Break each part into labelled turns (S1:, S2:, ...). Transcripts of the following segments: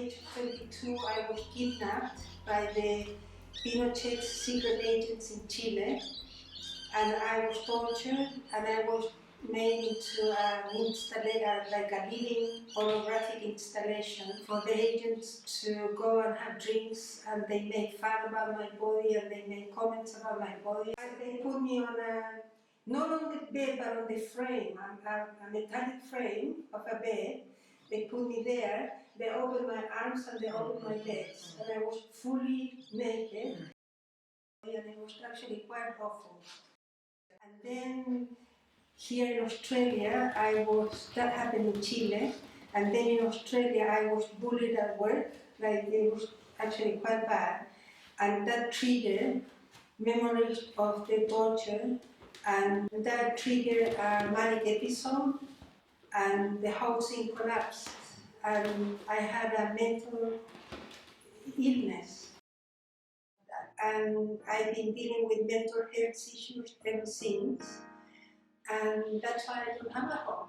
S1: age of 22, I was kidnapped by the Pinochet's secret agents in Chile, and I was tortured, and I was made into like a living holographic installation for the agents to go and have drinks, and they made fun about my body and they made comments about my body. And they put me on not on the bed but on the frame, a metallic frame of a bed. They put me there, they opened my arms and they opened my legs, and I was fully naked, and it was actually quite awful. And then here in Australia, that happened in Chile, and then in Australia I was bullied at work, like it was actually quite bad, and that triggered memories of the torture, and that triggered a manic episode, and the whole thing collapsed, and I had a mental illness. And I've been dealing with mental health issues ever since, and that's why I don't have a home.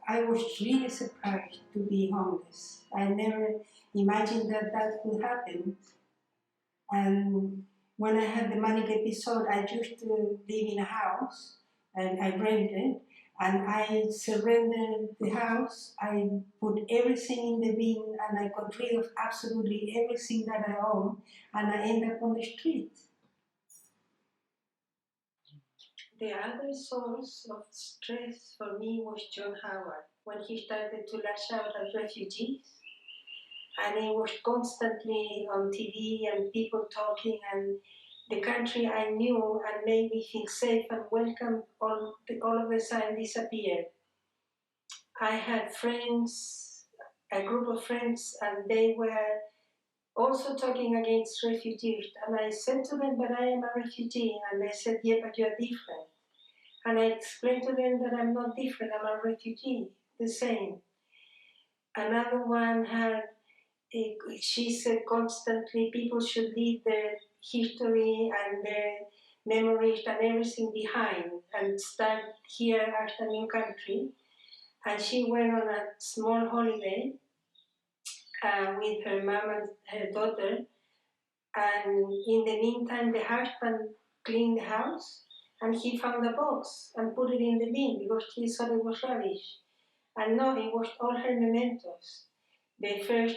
S1: I was really surprised to be homeless. I never imagined that that could happen. And when I had the manic episode, I used to live in a house, and I rented, and I surrendered the house. I put everything in the bin, and I got rid of absolutely everything that I own, and I ended up on the street. The other source of stress for me was John Howard, when he started to lash out at refugees. And he was constantly on TV and people talking, and the country I knew and made me feel safe and welcome all of a sudden disappeared. I had friends, a group of friends, and they were also talking against refugees. And I said to them, but I am a refugee. And they said, yeah, but you're different. And I explained to them that I'm not different, I'm a refugee, the same. Another one she said constantly people should leave their history and their memories and everything behind and start here as a new country. And she went on a small holiday with her mom and her daughter. And in the meantime, the husband cleaned the house, and he found a box and put it in the bin because he thought it was rubbish. And no, it was all her mementos. The first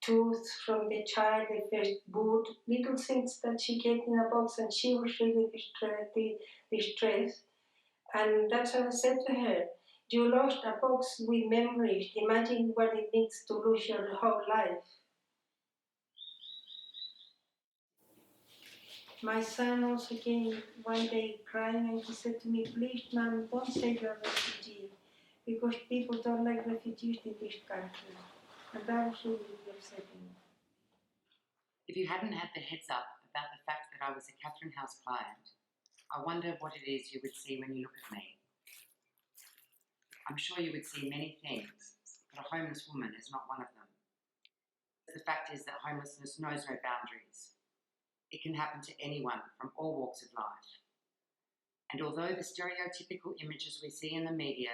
S1: tooth from the child, the first boot, little things that she kept in a box, and she was really distressed. And that's what I said to her. You lost a box with memories. Imagine what it means to lose your whole life. My son also came one day crying, and he said to me, please, Mom, don't say you're a refugee, because people don't like refugees in this country. And that was really upsetting.
S2: If you hadn't had the heads up about the fact that I was a Catherine House client, I wonder what it is you would see when you look at me. I'm sure you would see many things, but a homeless woman is not one of them. The fact is that homelessness knows no boundaries. It can happen to anyone from all walks of life. And although the stereotypical images we see in the media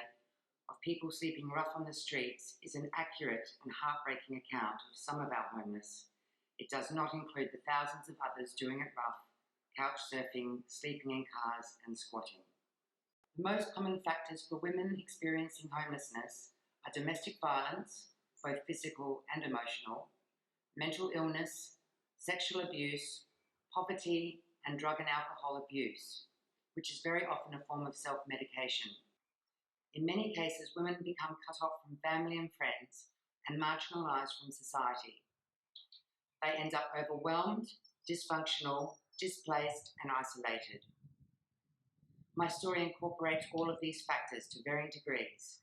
S2: of people sleeping rough on the streets is an accurate and heartbreaking account of some of our homeless, it does not include the thousands of others doing it rough, couch surfing, sleeping in cars, and squatting. The most common factors for women experiencing homelessness are domestic violence, both physical and emotional, mental illness, sexual abuse, poverty, and drug and alcohol abuse, which is very often a form of self-medication. In many cases, women become cut off from family and friends and marginalised from society. They end up overwhelmed, dysfunctional, displaced, and isolated. My story incorporates all of these factors to varying degrees.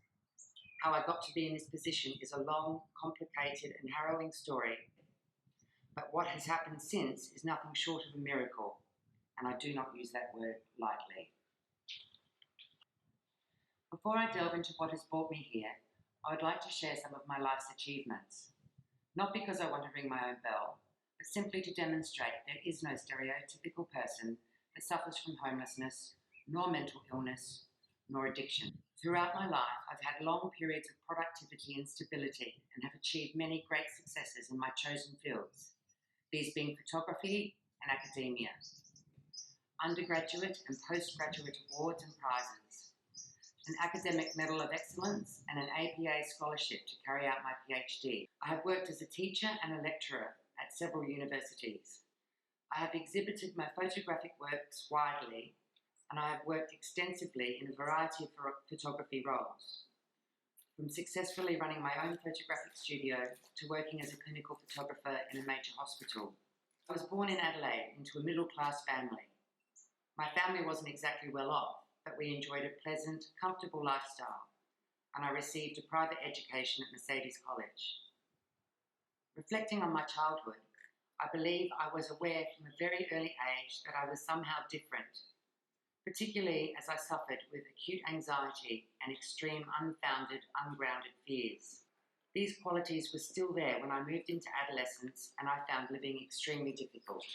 S2: How I got to be in this position is a long, complicated, and harrowing story, but what has happened since is nothing short of a miracle, and I do not use that word lightly. Before I delve into what has brought me here, I would like to share some of my life's achievements. Not because I want to ring my own bell, but but simply to demonstrate there is no stereotypical person that suffers from homelessness, nor mental illness, nor addiction. Throughout my life, I've had long periods of productivity and stability and have achieved many great successes in my chosen fields, these being photography and academia. Undergraduate and postgraduate awards and prizes, an academic medal of excellence, and an APA scholarship to carry out my PhD. I have worked as a teacher and a lecturer at several universities. I have exhibited my photographic works widely, and I have worked extensively in a variety of photography roles, from successfully running my own photographic studio to working as a clinical photographer in a major hospital. I was born in Adelaide into a middle-class family. My family wasn't exactly well off, but we enjoyed a pleasant, comfortable lifestyle, and I received a private education at Mercedes College. Reflecting on my childhood, I believe I was aware from a very early age that I was somehow different, particularly as I suffered with acute anxiety and extreme unfounded, ungrounded fears. These qualities were still there when I moved into adolescence, and I found living extremely difficult.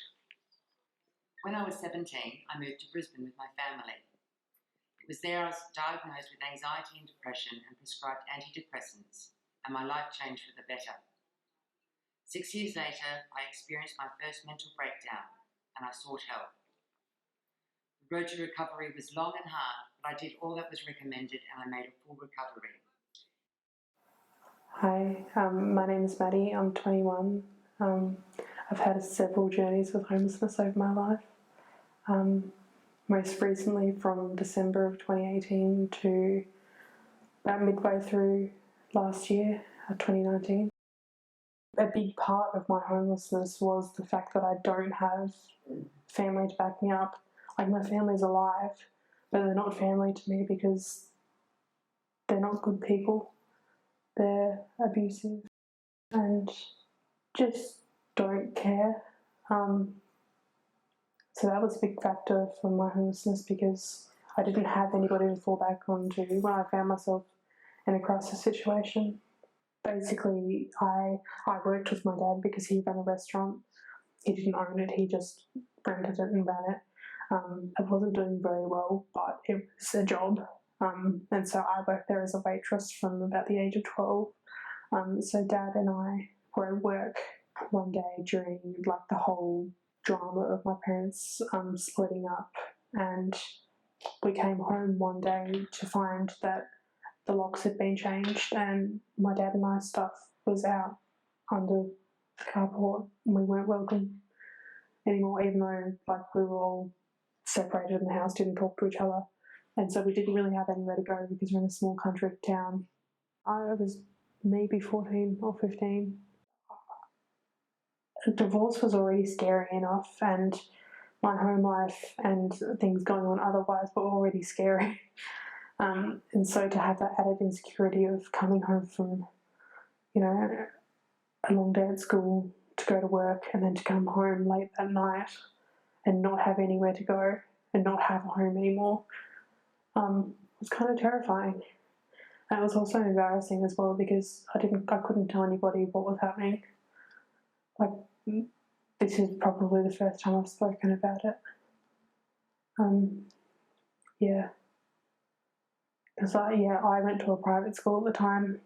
S2: When I was 17, I moved to Brisbane with my family. It was there I was diagnosed with anxiety and depression and prescribed antidepressants, and my life changed for the better. 6 years later, I experienced my first mental breakdown, and I sought help. The road to recovery was long and hard, but I did all that was recommended, and I made a full recovery.
S3: Hi, my name is Maddie. I'm 21. I've had several journeys with homelessness over my life. Most recently from December of 2018 to about midway through last year, 2019. A big part of my homelessness was the fact that I don't have family to back me up. Like, my family's alive, but they're not family to me because they're not good people. They're abusive and just don't care. So that was a big factor for my homelessness because I didn't have anybody to fall back on to when I found myself in a crisis situation. Basically, I worked with my dad because he ran a restaurant. He didn't own it, he just rented it and ran it. I wasn't doing very well, but it was a job. And so I worked there as a waitress from about the age of 12. So Dad and I were at work one day during like the whole drama of my parents splitting up, and we came home one day to find that the locks had been changed and my dad and I's stuff was out under the carport, and we weren't welcome anymore, even though like we were all separated in the house, didn't talk to each other, and so we didn't really have anywhere to go because we're in a small country town. I was maybe 14 or 15. Divorce was already scary enough, and my home life and things going on otherwise were already scary. And so to have that added insecurity of coming home from, you know, a long day at school to go to work and then to come home late that night and not have anywhere to go and not have a home anymore, was kind of terrifying. And it was also embarrassing as well because I couldn't tell anybody what was happening. Like, this is probably the first time I've spoken about it. Yeah. Because I went to a private school at the time,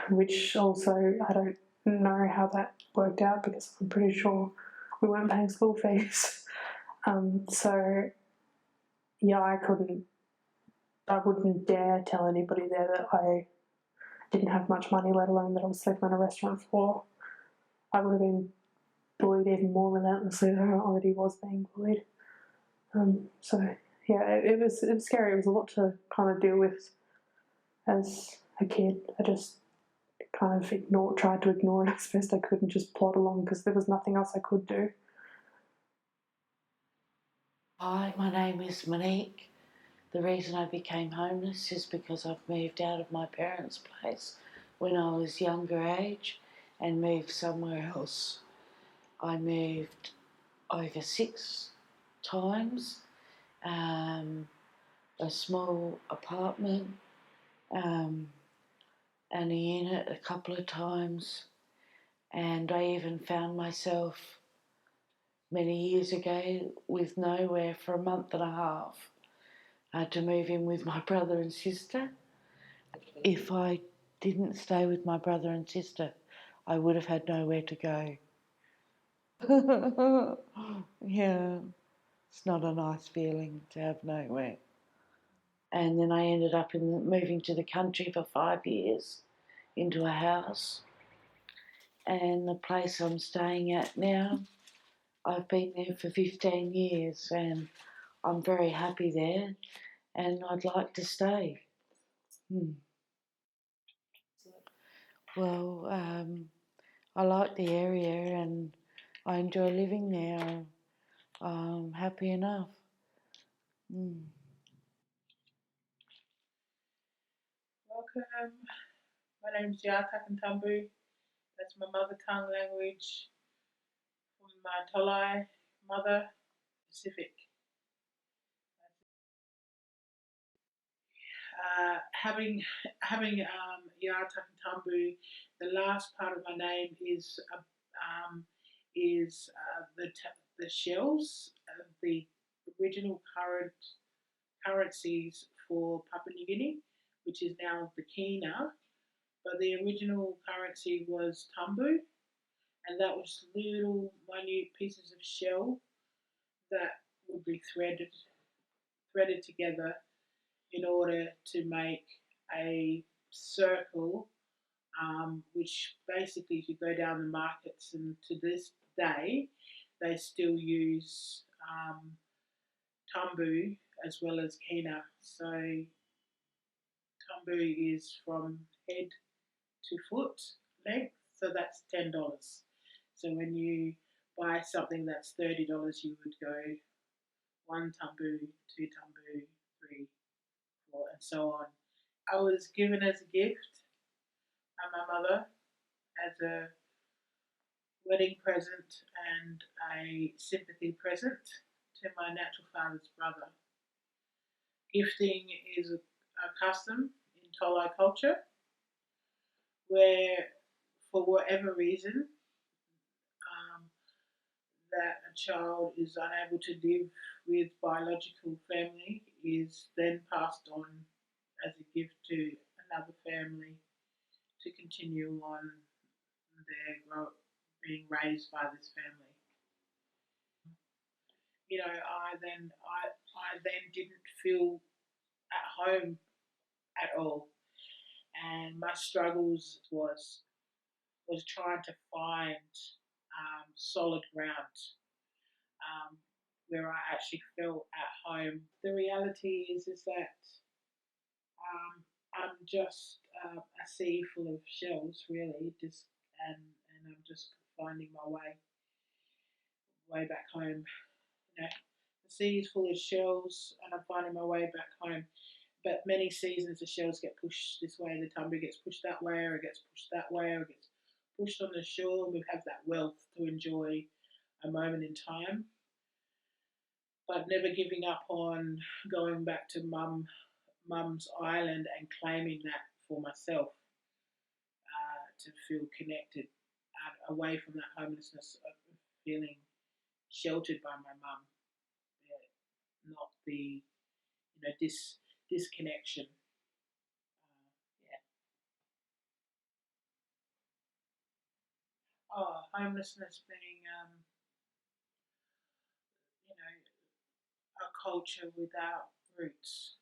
S3: which also I don't know how that worked out because I'm pretty sure we weren't paying school fees. So yeah, I wouldn't dare tell anybody there that I didn't have much money, let alone that I was sleeping on a restaurant floor. I would have been bullied even more relentlessly than I already was being bullied. So yeah, it was scary. It was a lot to kind of deal with as a kid. I just kind of tried to ignore it as best I could and just plod along because there was nothing else I could do.
S4: Hi, my name is Monique. The reason I became homeless is because I've moved out of my parents' place when I was younger age and moved somewhere else. I moved over 6 times, a small apartment, and a unit a couple of times, And I even found myself many years ago with nowhere for a month and a half. I had to move in with my brother and sister. If I didn't stay with my brother and sister, I would have had nowhere to go. Yeah, it's not a nice feeling to have nowhere. And then I ended up moving to the country for 5 years into a house. And the place I'm staying at now, I've been there for 15 years and I'm very happy there and I'd like to stay. Well, I like the area and I enjoy living there. I'm happy enough.
S5: Welcome. My name's Talking Adelaide. That's my mother tongue language from my Tolai mother, Pacific. Having Talking, the last part of my name is the shells of the original currencies for Papua New Guinea, which is now the Kina. But the original currency was tambu, and that was little minute pieces of shell that would be threaded together in order to make a circle, which basically, if you go down the markets, and to this day, they still use tambu as well as kina. So tambu is from head to foot length, so that's $10. So when you buy something that's $30, you would go one tambu, two tambu, three, four, and so on. I was given as a gift by my mother as a wedding present and a sympathy present to my natural father's brother. Gifting is a custom in Tolai culture where, for whatever reason, that a child is unable to live with biological family is then passed on as a gift to another family to continue on being raised by this family. I then didn't feel at home at all, and my struggles was trying to find solid ground, where I actually felt at home. The reality is that I'm just a sea full of shells, really, and I'm just finding my way back home. The sea is full of shells, and I'm finding my way back home. But many seasons, the shells get pushed this way, the tumber gets pushed that way, or it gets pushed that way, or it gets pushed on the shore. We have that wealth to enjoy a moment in time, but never giving up on going back to mum's island and claiming that for myself, to feel connected, away from that homelessness of feeling sheltered by my mum, not the disconnection. Yeah. Oh, homelessness being a culture without roots.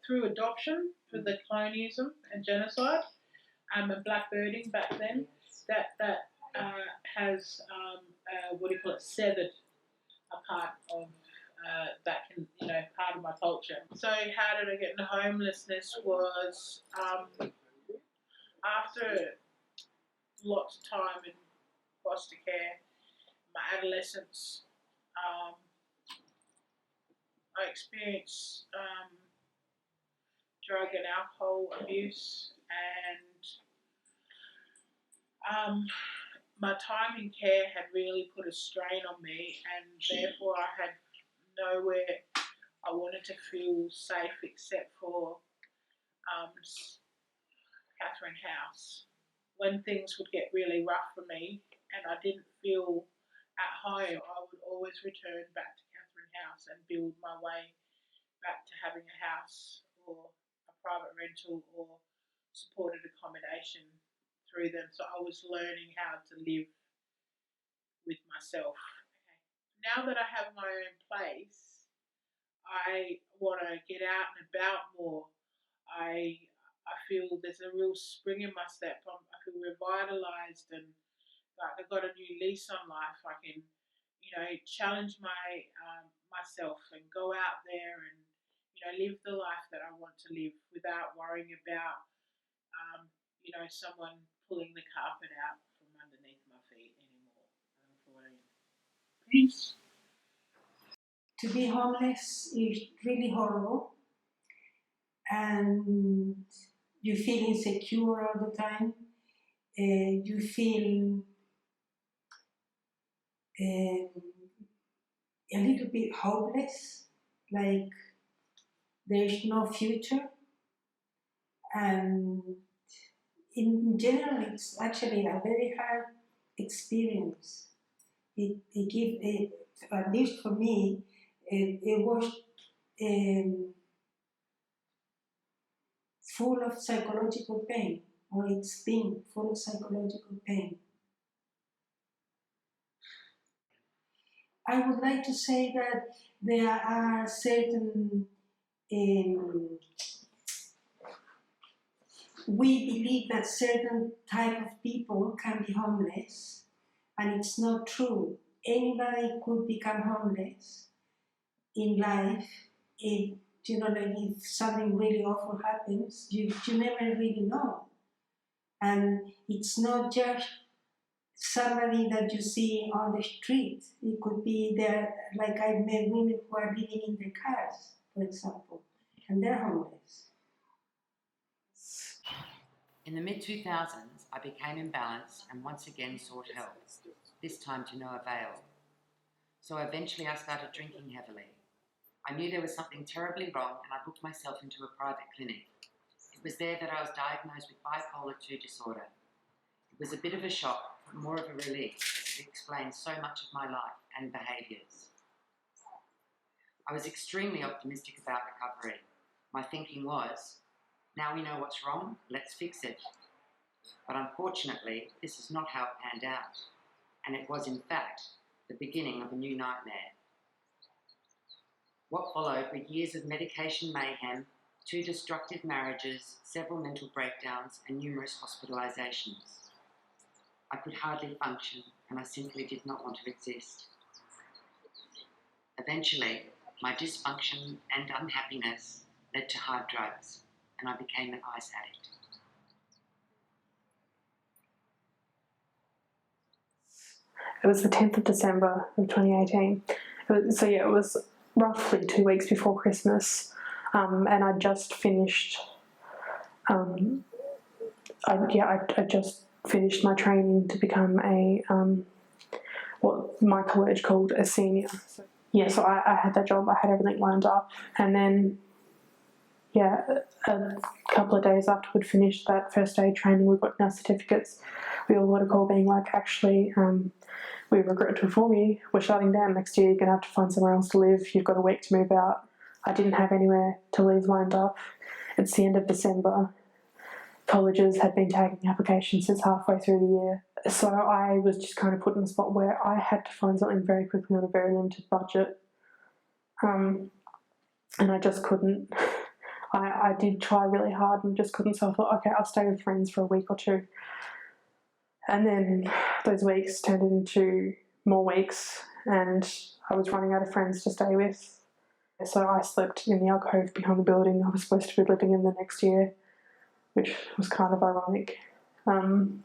S5: Through adoption, through the colonialism and genocide, and blackbirding back then, has what do you call it, severed a part of that part of my culture. So how did I get into homelessness? Was after lots of time in foster care, my adolescence, I experienced drug and alcohol abuse, and my time in care had really put a strain on me, and therefore I had nowhere I wanted to feel safe except for Catherine House. When things would get really rough for me and I didn't feel at home, I would always return back to Catherine House and build my way back to having a house or a private rental or supported accommodation through them. So I was learning how to live with myself. Okay. Now that I have my own place, I want to get out and about more. I I feel there's a real spring in my step. I feel revitalized and like I've got a new lease on life. I can, challenge myself and go out there and live the life that I want to live without worrying about someone pulling the carpet out from underneath my feet anymore. Peace.
S1: To be homeless is really horrible, and you feel insecure all the time. You feel a little bit hopeless, like there's no future. And in general, it's actually a very hard experience. At least for me, it was full of psychological pain, or it's been full of psychological pain. I would like to say that there are certain, we believe that certain type of people can be homeless, and it's not true. Anybody could become homeless in life if, like if something really awful happens, you never really know. And it's not just somebody that you see on the street. It could be there, like I met women who are living in their cars, for example, and they're homeless.
S2: In the mid-2000s, I became imbalanced and once again sought help, this time to no avail. So eventually I started drinking heavily. I knew there was something terribly wrong and I booked myself into a private clinic. It was there that I was diagnosed with bipolar 2 disorder. It was a bit of a shock, but more of a relief, as it explained so much of my life and behaviours. I was extremely optimistic about recovery. My thinking was, now we know what's wrong, let's fix it. But unfortunately, this is not how it panned out, and it was in fact the beginning of a new nightmare. What followed were years of medication mayhem, 2 destructive marriages, several mental breakdowns, and numerous hospitalisations. I could hardly function, and I simply did not want to exist. Eventually, my dysfunction and unhappiness led to hard drugs, and I became an ice addict.
S3: It was the 10th of December of 2018. It was roughly 2 weeks before Christmas, and I just finished. I just finished my training to become what my college called a senior. So I had that job. I had everything lined up, and then a couple of days after we'd finished that first aid training, we got our certificates. We all got a call being like, actually, we regret to inform you, we're shutting down next year, you're going to have to find somewhere else to live, you've got a week to move out. I didn't have anywhere to live lined up. It's the end of December. Colleges had been taking applications since halfway through the year. So I was just kind of put in a spot where I had to find something very quickly on a very limited budget. And I just couldn't. I did try really hard and just couldn't, so I thought, okay, I'll stay with friends for a week or two. And then those weeks turned into more weeks, and I was running out of friends to stay with. So I slept in the alcove behind the building I was supposed to be living in the next year, which was kind of ironic. And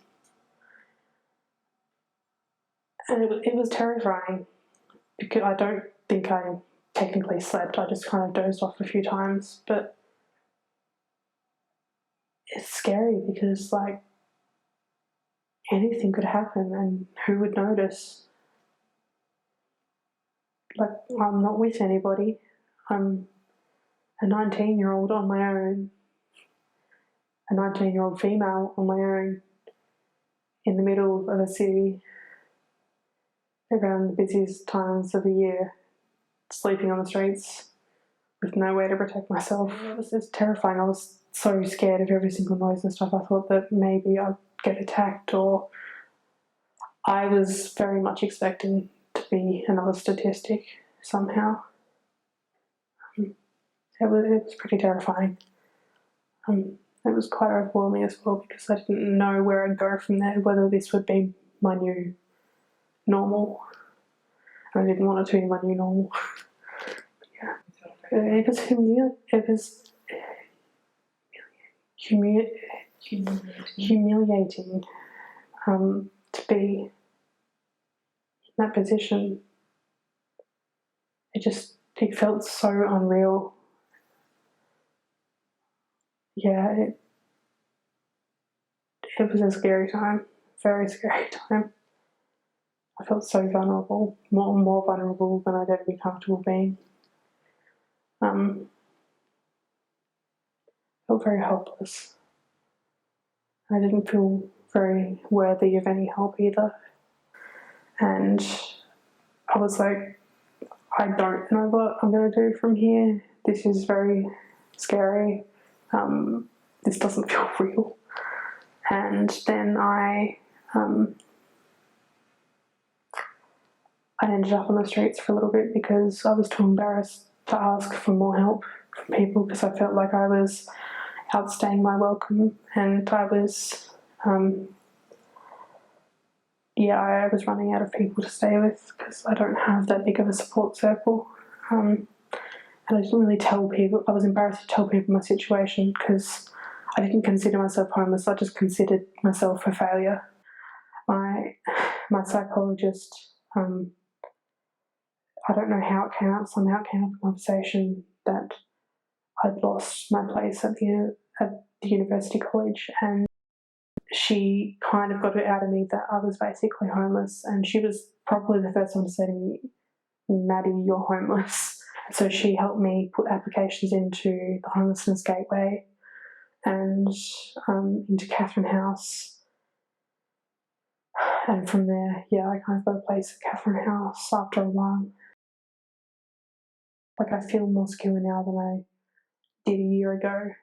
S3: it was terrifying, because I don't think I technically slept, I just kind of dozed off a few times, but it's scary because, like, anything could happen and who would notice? Like, I'm not with anybody. I'm a 19-year-old on my own. a 19-year-old female on my own in the middle of a city around the busiest times of the year, sleeping on the streets with no way to protect myself. It was terrifying. I was so scared of every single noise and stuff. I thought that maybe I'd get attacked, or I was very much expecting to be another statistic somehow. It was pretty terrifying. It was quite overwhelming as well, because I didn't know where I'd go from there, whether this would be my new normal. I didn't want it to be my new normal. Yeah. It was humiliating to be in that position. It felt so unreal. Yeah, it was a scary time, very scary time. I felt so vulnerable, more vulnerable than I'd ever be comfortable being. Felt very helpless. I didn't feel very worthy of any help either. And I was like, I don't know what I'm going to do from here. This is very scary. This doesn't feel real. And then I ended up on the streets for a little bit because I was too embarrassed to ask for more help from people, because I felt like I was outstaying my welcome, and I was I was running out of people to stay with, because I don't have that big of a support circle. And I didn't really tell people. I was embarrassed to tell people my situation, because I didn't consider myself homeless. I just considered myself a failure. My psychologist, I don't know how it came up. Somehow it came up in conversation that I'd lost my place at the university college, and she kind of got it out of me that I was basically homeless. And she was probably the first one to say to me, "Maddie, you're homeless." So she helped me put applications into the Homelessness Gateway and into Catherine House. And from there, I kind of got a place at Catherine House after a while. Like, I feel more secure now than I did a year ago,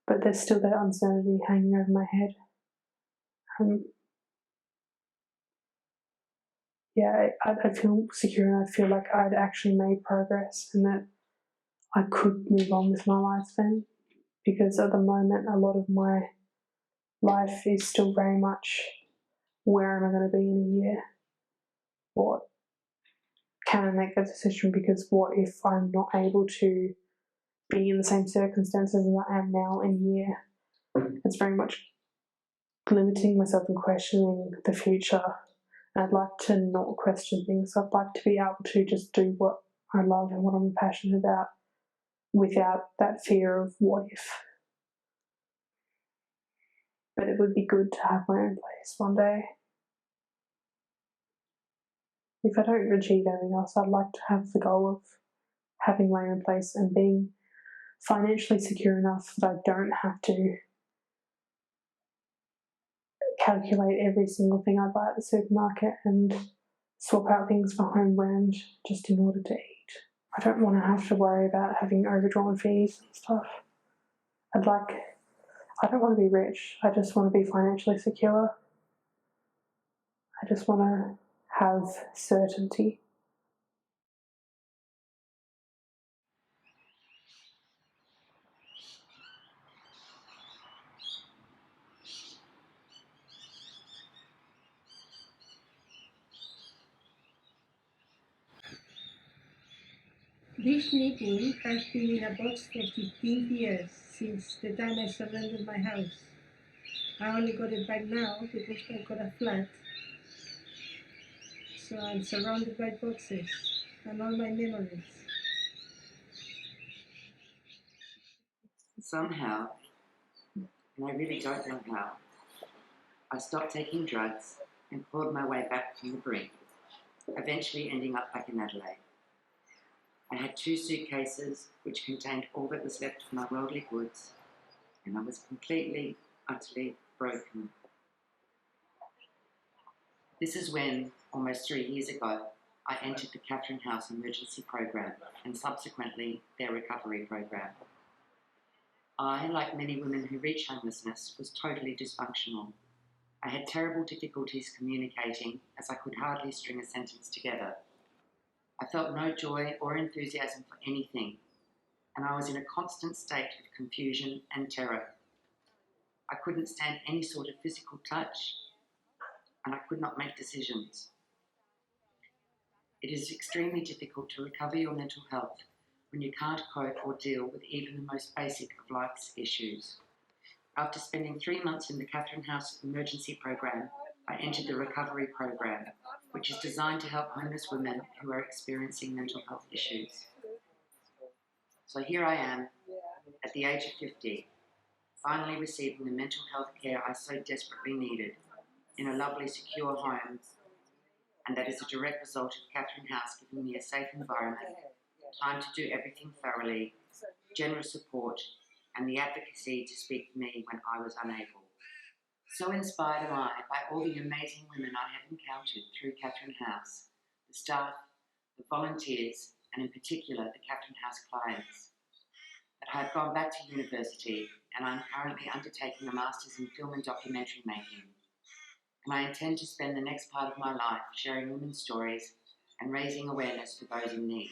S3: but there's still that uncertainty hanging over my head. I feel secure, and I feel like I'd actually made progress and that I could move on with my life then, because at the moment a lot of my life is still very much, where am I going to be in a year? What can I make that decision? Because what if I'm not able to be in the same circumstances as I am now in a year? It's very much limiting myself and questioning the future. I'd like to not question things. I'd like to be able to just do what I love and what I'm passionate about without that fear of what if. But it would be good to have my own place one day. If I don't achieve anything else, I'd like to have the goal of having my own place and being financially secure enough that I don't have to calculate every single thing I buy at the supermarket and swap out things for home brand just in order to eat. I don't want to have to worry about having overdrawn fees and stuff. I don't want to be rich. I just want to be financially secure. I just want to have certainty.
S1: This knitting has been in a box for 15 years, since the time I surrendered my house. I only got it back now because I got a flat. So I'm surrounded by boxes and all my memories.
S2: Somehow, and I really don't know how, I stopped taking drugs and clawed my way back from the brink, eventually ending up back in Adelaide. I had 2 suitcases which contained all that was left of my worldly goods, and I was completely, utterly broken. This is when, almost 3 years ago, I entered the Catherine House Emergency Program and subsequently their recovery program. I, like many women who reach homelessness, was totally dysfunctional. I had terrible difficulties communicating as I could hardly string a sentence together. I felt no joy or enthusiasm for anything, and I was in a constant state of confusion and terror. I couldn't stand any sort of physical touch, and I could not make decisions. It is extremely difficult to recover your mental health when you can't cope or deal with even the most basic of life's issues. After spending 3 months in the Catherine House Emergency Program, I entered the recovery program, which is designed to help homeless women who are experiencing mental health issues. So here I am, at the age of 50, finally receiving the mental health care I so desperately needed, in a lovely, secure home, and that is a direct result of Catherine House giving me a safe environment, time to do everything thoroughly, generous support, and the advocacy to speak for me when I was unable. So inspired am I by all the amazing women I have encountered through Catherine House, the staff, the volunteers, and in particular the Catherine House clients, that I have gone back to university and I'm currently undertaking a Master's in Film and Documentary Making. And I intend to spend the next part of my life sharing women's stories and raising awareness for those in need.